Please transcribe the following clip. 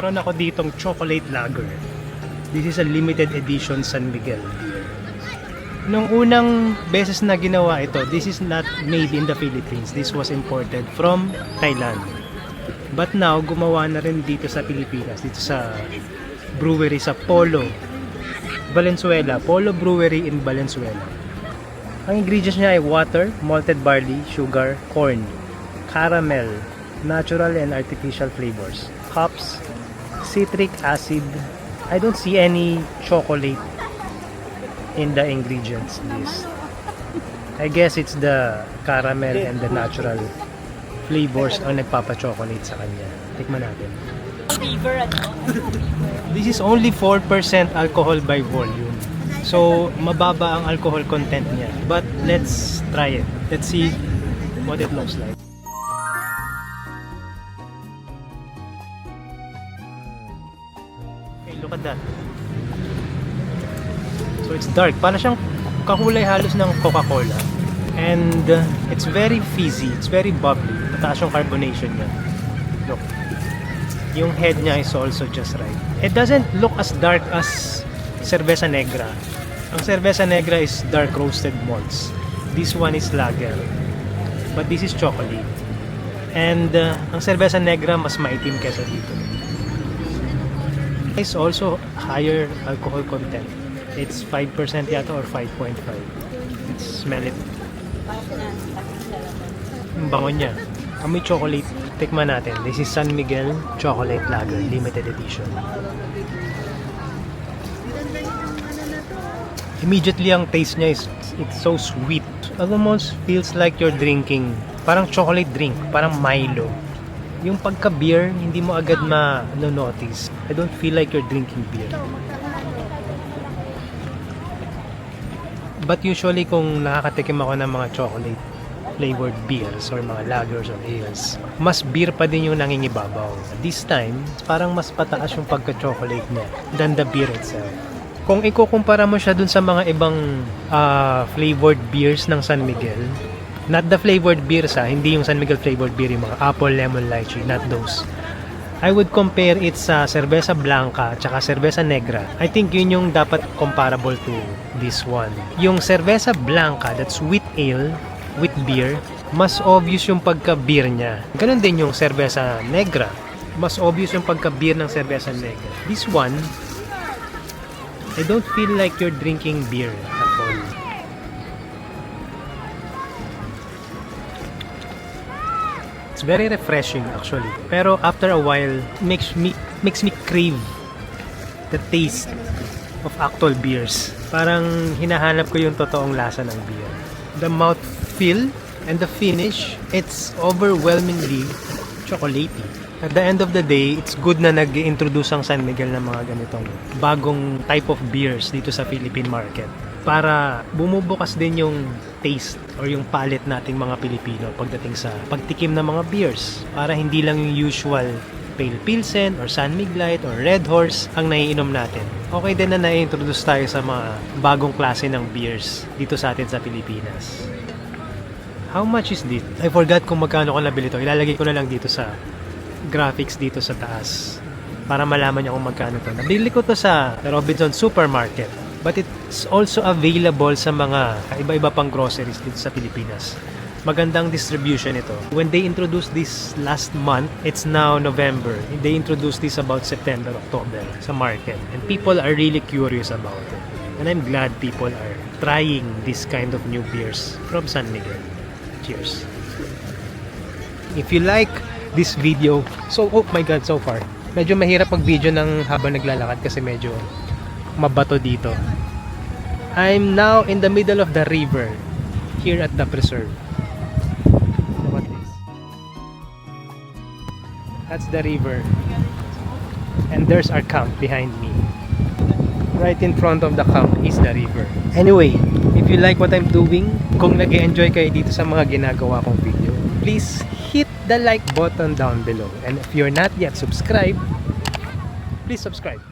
Meron ako ditong chocolate lager. This is a limited edition San Miguel beer. Nung unang beses na ginawa ito, this is not made in the Philippines. This was imported from Thailand. But now, gumawa na rin dito sa Pilipinas, dito sa brewery sa Polo, Valenzuela. Polo Brewery in Valenzuela. Ang ingredients niya ay water, malted barley, sugar, corn, caramel, natural and artificial flavors, hops, citric acid. I don't see any chocolate in the ingredients list. I guess it's the caramel and the natural flavors ang nagpapa-chocolate sa kanya. Tikman natin. This is only 4% alcohol by volume. So, mababa ang alcohol content niya. But let's try it. Let's see what it looks like. Okay, look at that. So it's dark. Para siyang kakulay halos ng Coca-Cola. And it's very fizzy. It's very bubbly. Mataas yung carbonation niya. Look. Yung head niya is also just right. It doesn't look as dark as Cerveza Negra. Ang Cerveza Negra is dark roasted malts. This one is lager. But this is chocolate. And ang Cerveza Negra mas maitim kesa dito. It's also higher alcohol content. It's 5% yata or 5.5. Let's smell it. Ang bango niya. Amoy chocolate. Tikman natin. This is San Miguel Chocolate Lager Limited Edition. Immediately ang taste niya is it's so sweet. It almost feels like you're drinking parang chocolate drink, parang Milo. Yung pagka-beer, hindi mo agad ma-notice. I don't feel like you're drinking beer. But usually kung nakakatikim ako ng mga chocolate flavored beers or mga lagers or ales, mas beer pa din yung nangingibabaw. This time, parang mas pataas yung pagka-chocolate niya than the beer itself. Kung ikukumpara mo siya dun sa mga ibang flavored beers ng San Miguel, not the flavored beers hindi yung San Miguel flavored beer, yung mga apple, lemon, lychee, not those. I would compare it sa Cerveza Blanca at Cerveza Negra. I think yun yung dapat comparable to this one. Yung Cerveza Blanca, that's wheat ale, wheat beer, mas obvious yung pagka-beer niya. Ganon din yung Cerveza Negra. Mas obvious yung pagka-beer ng Cerveza Negra. This one, I don't feel like you're drinking beer at all. It's very refreshing actually. Pero after a while, makes me crave the taste of actual beers. Parang hinahanap ko yung totoong lasa ng beer. The mouthfeel and the finish, it's overwhelmingly chocolatey. At the end of the day, it's good na nag-introduce ang San Miguel ng mga ganitong bagong type of beers dito sa Philippine market. Para bumubukas din yung taste or yung palate nating mga Pilipino pagdating sa pagtikim ng mga beers. Para hindi lang yung usual Pale Pilsen or San Mig Light or Red Horse ang naiinom natin. Okay din na na-introduce tayo sa mga bagong klase ng beers dito sa atin sa Pilipinas. How much is this? I forgot kung magkano ko nabili ito. Ilalagay ko na lang dito sa graphics dito sa taas para malaman niyo kung magkano ito. Nabili ko to sa Robinson Supermarket. But it's also available sa mga iba-iba pang groceries dito sa Pilipinas. Magandang distribution ito. When they introduced this last month, it's now November. They introduced this about September, October sa market. And people are really curious about it. And I'm glad people are trying this kind of new beers from San Miguel. Cheers. If you like this video, oh my god, so far. Medyo mahirap mag-video ng habang naglalakad kasi medyo mabato dito. I'm now in the middle of the river here at the preserve. Look at this. That's the river. And there's our camp behind me. Right in front of the camp is the river. Anyway, if you like what I'm doing, kung nag-enjoy kayo dito sa mga ginagawa kong video, please hit the like button down below. And if you're not yet subscribed, please subscribe.